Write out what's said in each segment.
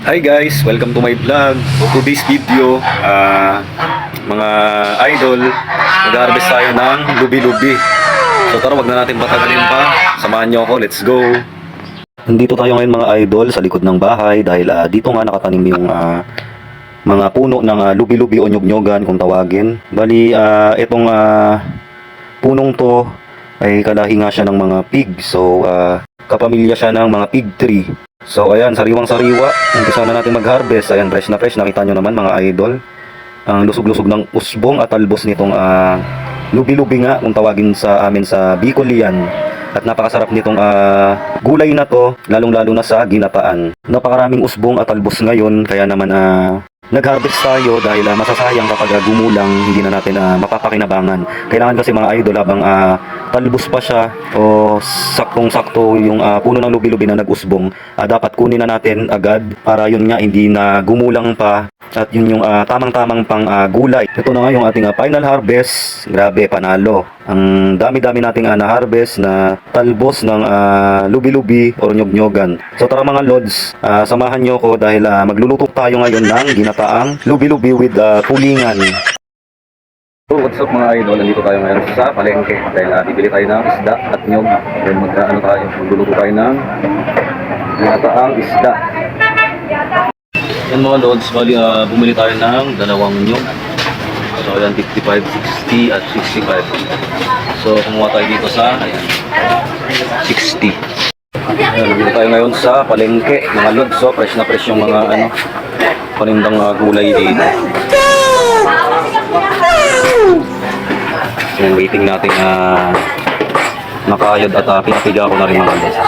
Hi guys, welcome to my vlog. For today's video, mga idol, mag-harvest tayo ng lubi-lubi. So tara, wag na natin patagalin pa. Samahan nyo ako, let's go. Nandito tayo ngayon mga idol sa likod ng bahay dahil dito nga nakatanim yung mga puno ng lubi-lubi o nyog-nyogan kung tawagin. Bali, itong punong to ay kalahi nga siya ng mga pig. So, kapamilya siya ng mga pig tree. So ayan, sariwang-sariwa. Umpisa na natin mag-harvest. Ayan, fresh na fresh. Nakita nyo naman mga idol. Ang lusog-lusog ng usbong at talbos nitong lubi-lubi nga kung tawagin sa amin sa Bicol yan. At napakasarap nitong gulay na to, lalong-lalo na sa ginataan. Napakaraming usbong at talbos ngayon, kaya naman nag-harvest tayo dahil masasayang kapag gumulang, hindi na natin mapapakinabangan. Kailangan kasi mga idol habang talbos pa siya o saktong-sakto yung puno ng lubi-lubi na nag-usbong, dapat kunin na natin agad para yun nga hindi na gumulang pa at yun yung tamang-tamang pang gulay. Ito na nga yung ating final harvest. Grabe, panalo. Ang dami-dami nating na-harvest na talbos ng lubi-lubi o nyog-nyogan. So tara mga lods, samahan nyo ko dahil magluluto tayo ngayon ng ginataang lubi-lubi with tulingan. So what's up mga idol, nandito tayo ngayon sa palengke dahil bibili tayo ng isda at nyog. Then magluluto tayo ng ginataang isda. Yan mga lods, bali bumili tayo ng dalawang nyog. So ayan, 55, 60 at 65. So kumuha tayo dito sa ayan, 60. Ayan, nandito tayo ngayon sa palengke mga lods. So fresh na fresh yung mga panindang gulay dito. Ayan, waiting natin nakayod at pinapiga ko na rin mga lods.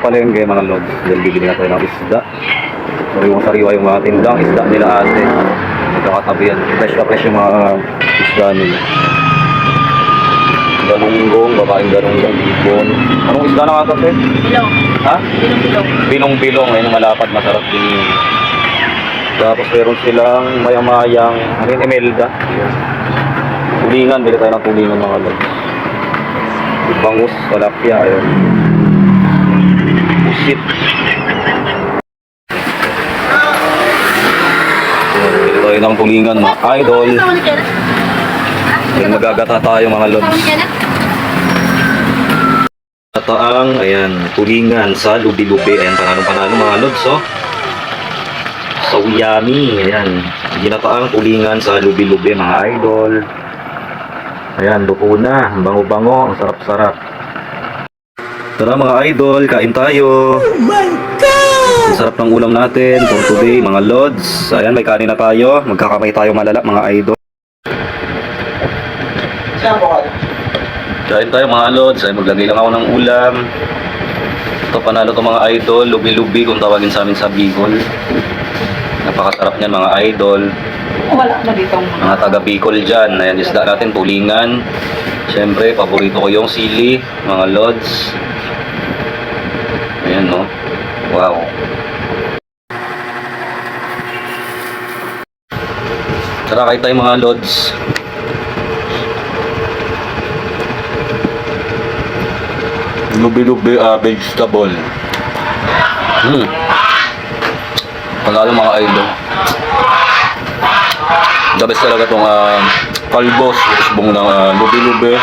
Palengke mga lods, dahil bibili na tayo ng isda. Sariwa yung mga tindang isda nila ate. Magkakatabi yan, fresh na fresh yung mga isda nila. Galunggong, babaeng galunggong, ibon. Anong isda na nga ito? Bilong. Ha? Bilong-bilong. Bilong-bilong, ayun malapad, masarap din yun. Tapos meron silang mayamayang, emelda. Tulingan, bili tayo ng tulingan mga lods. Bangus, talapia, ayun. Pusit. Bili tayo ng tulingan mga idol. Then magagata tayo mga lods. Gataang, ayan, tulingan sa lubi-lubi. Ayan, panalo-panalo mga lods, oh. So yummy, ayan. Ginataang tulingan sa lubi-lubi mga idol. Ayan, luto na. Ang bango-bango, ang sarap-sarap. Tara mga idol, kain tayo. Oh my God! Ang sarap ng ulam natin for today mga lods. Ayan, may kanin na tayo. Magkakamay tayo malala mga idol. Kain tayo mga lods. Ay, maglagay lang ako ng ulam. Ito panalo to mga idol. Lubi-lubi kung tawagin sa amin sa Bicol. Napakasarap niyan mga idol. Wala na dito Mga taga Bicol dyan. Ayan, isda natin, tulingan. Siyempre, paborito ko yung sili, mga lods. Ayan, no? Wow. Tara, kain tayo mga lods. Lubi-lubi vegetable. Panalo mga idol. The best talaga itong kalbos, usbong ng lubi-lubi.